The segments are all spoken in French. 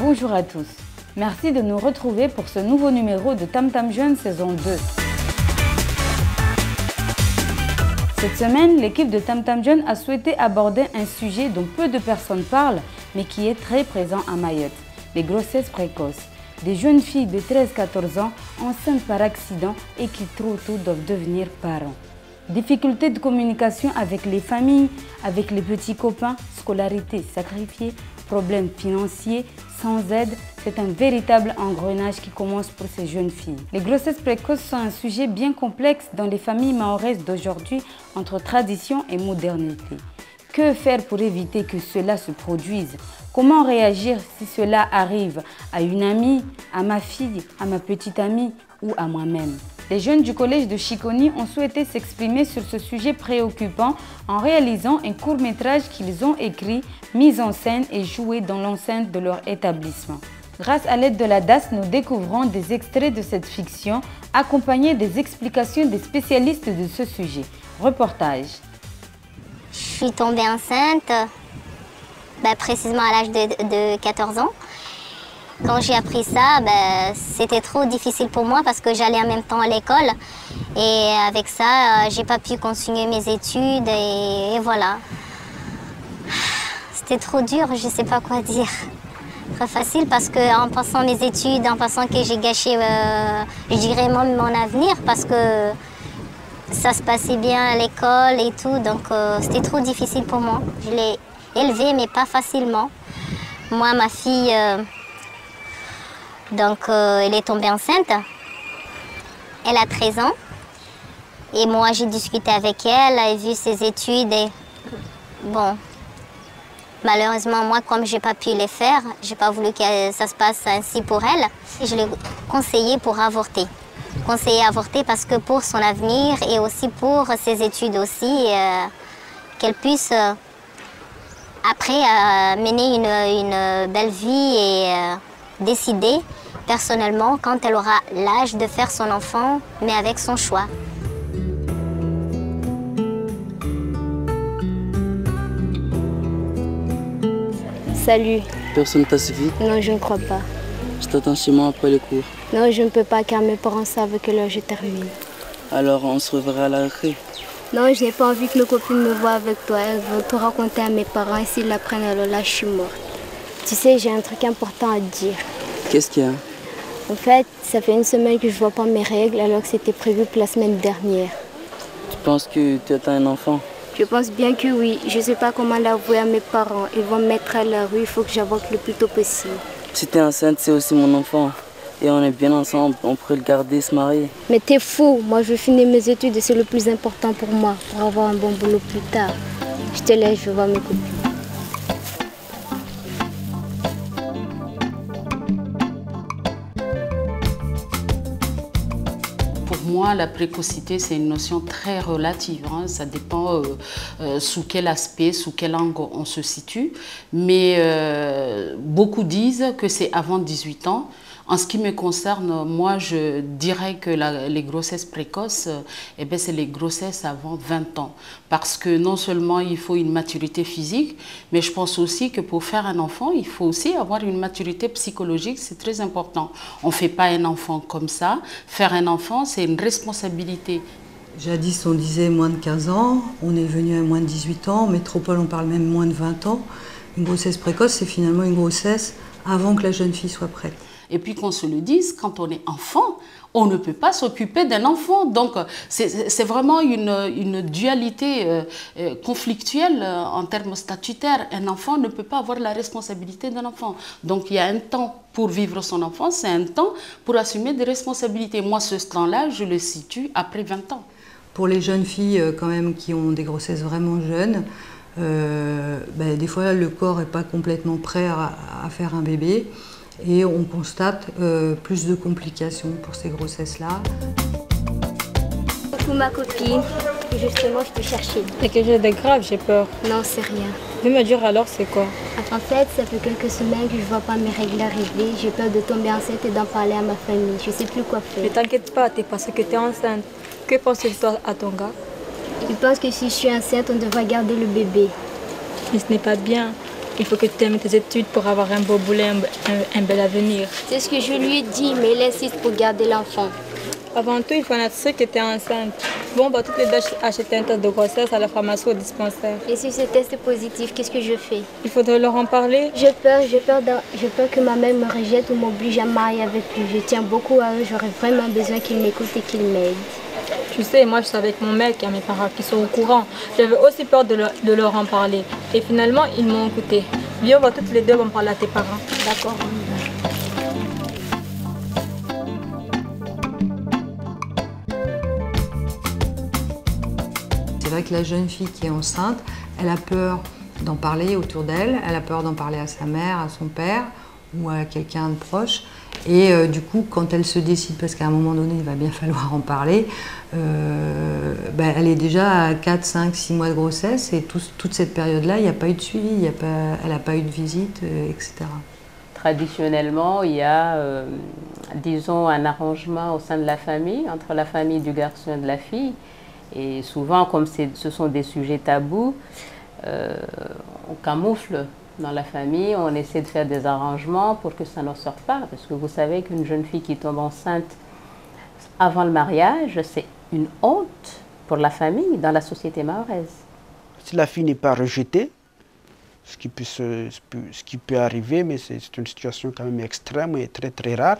Bonjour à tous. Merci de nous retrouver pour ce nouveau numéro de Tam Tam Jeune saison 2. Cette semaine, l'équipe de Tam Tam Jeune a souhaité aborder un sujet dont peu de personnes parlent, mais qui est très présent à Mayotte, les grossesses précoces. Des jeunes filles de 13-14 ans enceintes par accident et qui trop tôt doivent devenir parents. Difficultés de communication avec les familles, avec les petits copains, scolarité sacrifiée, problèmes financiers, sans aide, c'est un véritable engrenage qui commence pour ces jeunes filles. Les grossesses précoces sont un sujet bien complexe dans les familles mahoraises d'aujourd'hui entre tradition et modernité. Que faire pour éviter que cela se produise? Comment réagir si cela arrive à une amie, à ma fille, à ma petite amie ou à moi-même? Les jeunes du collège de Chiconi ont souhaité s'exprimer sur ce sujet préoccupant en réalisant un court-métrage qu'ils ont écrit, mis en scène et joué dans l'enceinte de leur établissement. Grâce à l'aide de la DAS, nous découvrons des extraits de cette fiction, accompagnés des explications des spécialistes de ce sujet. Reportage. Je suis tombée enceinte, précisément à l'âge de 14 ans. Quand j'ai appris ça, c'était trop difficile pour moi parce que j'allais en même temps à l'école. Et avec ça, j'ai pas pu continuer mes études et voilà. C'était trop dur, je sais pas quoi dire. Très facile parce qu'en passant mes études, en passant que j'ai gâché, je dirais mon avenir parce que ça se passait bien à l'école et tout. Donc c'était trop difficile pour moi. Je l'ai élevée mais pas facilement. Moi, ma fille... elle est tombée enceinte, elle a 13 ans et moi j'ai discuté avec elle, elle a vu ses études et bon, malheureusement moi comme j'ai pas pu les faire, j'ai pas voulu que ça se passe ainsi pour elle. Je l'ai conseillé pour avorter. Conseillé avorter parce que pour son avenir et aussi pour ses études aussi, qu'elle puisse après mener une belle vie et décider personnellement quand elle aura l'âge de faire son enfant, mais avec son choix. Salut. Personne t'a suivi? Non, je ne crois pas. Je t'attends chez moi après les cours. Non, je ne peux pas car mes parents savent que l'heure je termine. Alors on se reverra à la récré? Non, je n'ai pas envie que mes copines me voient avec toi. Elles vont tout raconter à mes parents et s'ils l'apprennent, alors là je suis morte. Tu sais, j'ai un truc important à te dire. Qu'est-ce qu'il y a? En fait, ça fait une semaine que je ne vois pas mes règles alors que c'était prévu pour la semaine dernière. Tu penses que tu attends un enfant? Je pense bien que oui. Je ne sais pas comment l'avouer à mes parents. Ils vont me mettre à la rue, il faut que j'avorte le plus tôt possible. Si tu es enceinte, c'est aussi mon enfant. Et on est bien ensemble, on pourrait le garder et se marier. Mais t'es fou, moi je veux finir mes études et c'est le plus important pour moi, pour avoir un bon boulot plus tard. Je te laisse, je vais voir mes copines. Pour moi, la précocité, c'est une notion très relative. Hein. Ça dépend sous quel aspect, sous quel angle on se situe. Mais beaucoup disent que c'est avant 18 ans. En ce qui me concerne, moi, je dirais que les grossesses précoces, c'est les grossesses avant 20 ans. Parce que non seulement il faut une maturité physique, mais je pense aussi que pour faire un enfant, il faut aussi avoir une maturité psychologique. C'est très important. On ne fait pas un enfant comme ça. Faire un enfant, c'est une responsabilité. Jadis, on disait moins de 15 ans. On est venu à moins de 18 ans. En métropole, on parle même moins de 20 ans. Une grossesse précoce, c'est finalement une grossesse avant que la jeune fille soit prête. Et puis qu'on se le dise, quand on est enfant, on ne peut pas s'occuper d'un enfant. Donc c'est vraiment une dualité conflictuelle en termes statutaires. Un enfant ne peut pas avoir la responsabilité d'un enfant. Donc il y a un temps pour vivre son enfance, c'est un temps pour assumer des responsabilités. Moi, ce temps-là, je le situe après 20 ans. Pour les jeunes filles quand même qui ont des grossesses vraiment jeunes, des fois le corps n'est pas complètement prêt à faire un bébé. Et on constate plus de complications pour ces grossesses-là. Pour ma copine, justement, je te cherchais. C'est quelque chose de grave, j'ai peur. Non, c'est rien. Tu peux me dire alors c'est quoi? En fait, ça fait quelques semaines que je ne vois pas mes règles arriver. J'ai peur de tomber enceinte et d'en parler à ma famille. Je ne sais plus quoi faire. Ne t'inquiète pas, t'es parce que tu es enceinte. Que penses-tu à ton gars? Il pense que si je suis enceinte, on devrait garder le bébé. Mais ce n'est pas bien. Il faut que tu termines tes études pour avoir un beau boulot, un bel avenir. C'est ce que je lui ai dit, mais il insiste pour garder l'enfant. Avant tout, il faut être sûr que tu es enceinte. Bon, bah, toutes les deux acheter un test de grossesse à la pharmacie ou au dispensaire. Et si ce test est positif, qu'est-ce que je fais? Il faudrait leur en parler. J'ai peur que ma mère me rejette ou m'oblige à me marier avec lui. Je tiens beaucoup à eux, j'aurais vraiment besoin qu'ils m'écoutent et qu'ils m'aident. Tu sais, moi je suis avec mon mec et mes parents qui sont au courant. J'avais aussi peur de leur en parler. Et finalement, ils m'ont écouté. Viens, on va toutes les deux en parler à tes parents. D'accord. C'est vrai que la jeune fille qui est enceinte, elle a peur d'en parler autour d'elle, elle a peur d'en parler à sa mère, à son père ou à quelqu'un de proche. Et du coup, quand elle se décide, parce qu'à un moment donné, il va bien falloir en parler, elle est déjà à 4, 5, 6 mois de grossesse et toute cette période-là, il n'y a pas eu de suivi, elle n'a pas eu de visite, etc. Traditionnellement, il y a, disons, un arrangement au sein de la famille, entre la famille du garçon et de la fille. Et souvent, comme ce sont des sujets tabous, on camoufle dans la famille, on essaie de faire des arrangements pour que ça ne sorte pas. Parce que vous savez qu'une jeune fille qui tombe enceinte avant le mariage, c'est une honte pour la famille dans la société mahoraise. Si la fille n'est pas rejetée, ce qui peut arriver, mais c'est une situation quand même extrême et très très rare,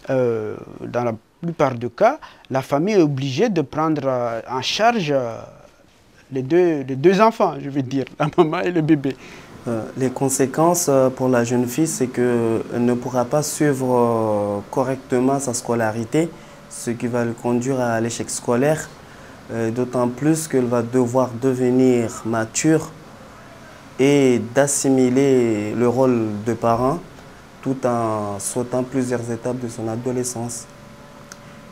dans la plupart des cas, la famille est obligée de prendre en charge les deux enfants, je veux dire, la maman et le bébé. Les conséquences pour la jeune fille, c'est qu'elle ne pourra pas suivre correctement sa scolarité, ce qui va le conduire à l'échec scolaire, d'autant plus qu'elle va devoir devenir mature et d'assimiler le rôle de parent tout en sautant plusieurs étapes de son adolescence.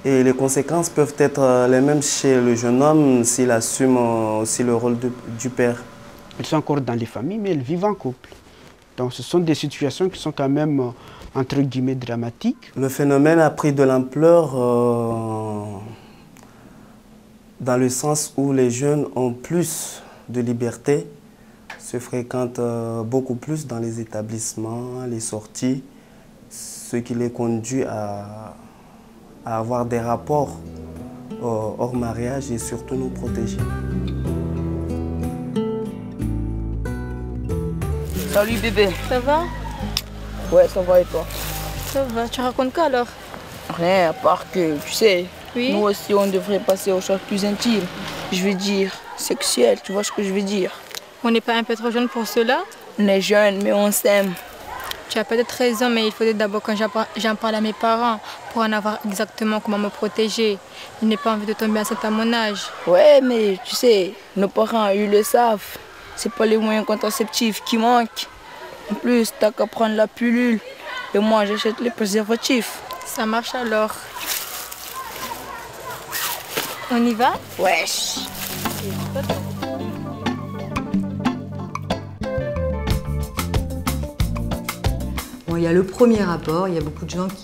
Et les conséquences peuvent être les mêmes chez le jeune homme s'il assume aussi le rôle du père. Elles sont encore dans les familles, mais elles vivent en couple. Donc ce sont des situations qui sont quand même, entre guillemets, dramatiques. Le phénomène a pris de l'ampleur dans le sens où les jeunes ont plus de liberté, se fréquentent beaucoup plus dans les établissements, les sorties, ce qui les conduit à avoir des rapports hors mariage et surtout nous protéger. Salut bébé. Ça va? Ouais, ça va et toi? Ça va. Tu racontes quoi alors? Rien, à part que, tu sais, oui? nous aussi on devrait passer aux choses plus intimes. Je veux dire, sexuelles, tu vois ce que je veux dire? On n'est pas un peu trop jeune pour cela? On est jeunes, mais on s'aime. Tu as peut-être raison, mais il faudrait d'abord que j'en parle à mes parents pour en avoir exactement comment me protéger. Je n'ai pas envie de tomber enceinte à mon âge. Ouais, mais tu sais, nos parents, ils le savent. C'est pas les moyens contraceptifs qui manquent. En plus, t'as qu'à prendre la pilule. Et moi, j'achète les préservatifs. Ça marche alors. On y va? Wesh. Bon, il y a le premier rapport, il y a beaucoup de gens qui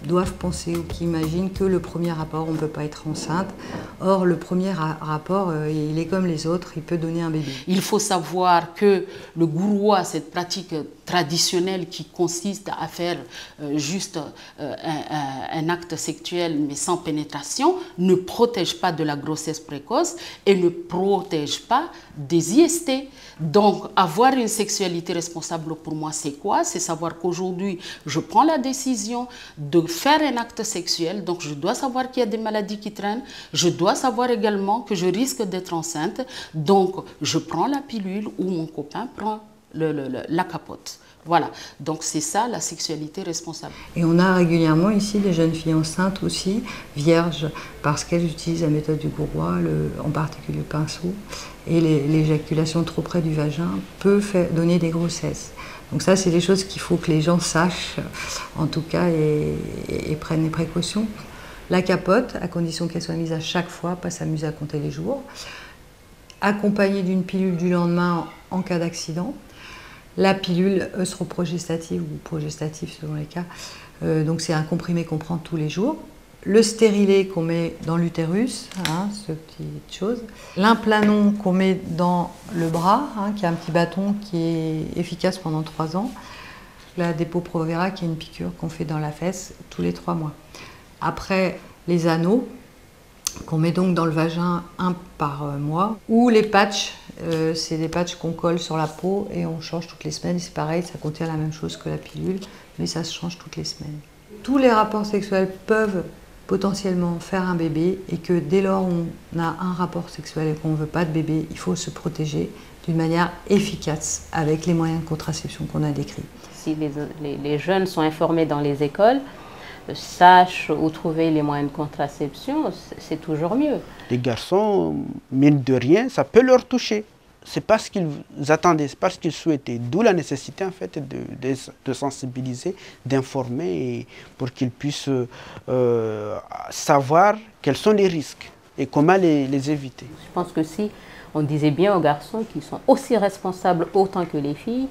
doivent penser ou qui imaginent que le premier rapport, on ne peut pas être enceinte. Or, le premier rapport, il est comme les autres, il peut donner un bébé. Il faut savoir que le gouroua, cette pratique traditionnelle qui consiste à faire juste un acte sexuel mais sans pénétration, ne protège pas de la grossesse précoce et ne protège pas des IST. Donc, avoir une sexualité responsable pour moi, c'est quoi? C'est savoir qu'aujourd'hui, je prends la décision de faire un acte sexuel, donc je dois savoir qu'il y a des maladies qui traînent, je dois savoir également que je risque d'être enceinte, donc je prends la pilule ou mon copain prend la capote. Voilà, donc c'est ça la sexualité responsable. Et on a régulièrement ici des jeunes filles enceintes aussi, vierges, parce qu'elles utilisent la méthode du gouroua, en particulier le pinceau, et l'éjaculation trop près du vagin peut donner des grossesses. Donc ça, c'est des choses qu'il faut que les gens sachent, en tout cas, et prennent les précautions. La capote, à condition qu'elle soit mise à chaque fois, pas s'amuser à compter les jours, accompagnée d'une pilule du lendemain en cas d'accident. La pilule œstroprogestative ou progestative selon les cas, donc c'est un comprimé qu'on prend tous les jours. le stérilet qu'on met dans l'utérus, hein, ce petite chose, l'implanon qu'on met dans le bras, hein, qui est un petit bâton qui est efficace pendant 3 ans, la Depo-Provera qui est une piqûre qu'on fait dans la fesse tous les 3 mois. Après, les anneaux qu'on met donc dans le vagin 1 par mois, ou les patchs, c'est des patchs qu'on colle sur la peau et on change toutes les semaines. C'est pareil, ça contient la même chose que la pilule, mais ça se change toutes les semaines. Tous les rapports sexuels peuvent potentiellement faire un bébé et que dès lors où on a un rapport sexuel et qu'on ne veut pas de bébé, il faut se protéger d'une manière efficace avec les moyens de contraception qu'on a décrits. Si les jeunes sont informés dans les écoles, sachent où trouver les moyens de contraception, c'est toujours mieux. Les garçons, mine de rien, ça peut leur toucher. C'est pas ce qu'ils attendaient, c'est pas ce qu'ils souhaitaient. D'où la nécessité en fait de sensibiliser, d'informer pour qu'ils puissent savoir quels sont les risques et comment les éviter. Je pense que si on disait bien aux garçons qu'ils sont aussi responsables autant que les filles,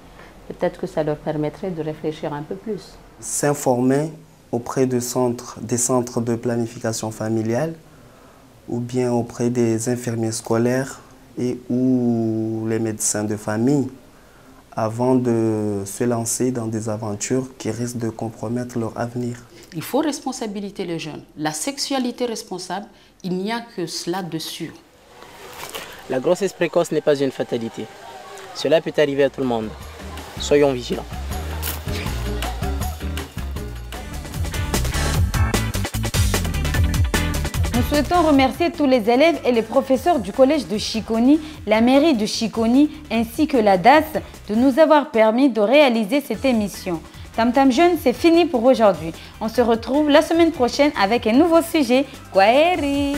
peut-être que ça leur permettrait de réfléchir un peu plus. S'informer auprès des centres de planification familiale ou bien auprès des infirmiers scolaires et ou les médecins de famille avant de se lancer dans des aventures qui risquent de compromettre leur avenir. Il faut responsabiliser les jeunes. La sexualité responsable, il n'y a que cela de sûr. La grossesse précoce n'est pas une fatalité. Cela peut arriver à tout le monde. Soyons vigilants. Nous souhaitons remercier tous les élèves et les professeurs du collège de Chiconi, la mairie de Chiconi ainsi que la DAS de nous avoir permis de réaliser cette émission. Tam Tam Jeune, c'est fini pour aujourd'hui. On se retrouve la semaine prochaine avec un nouveau sujet. Kwaheri!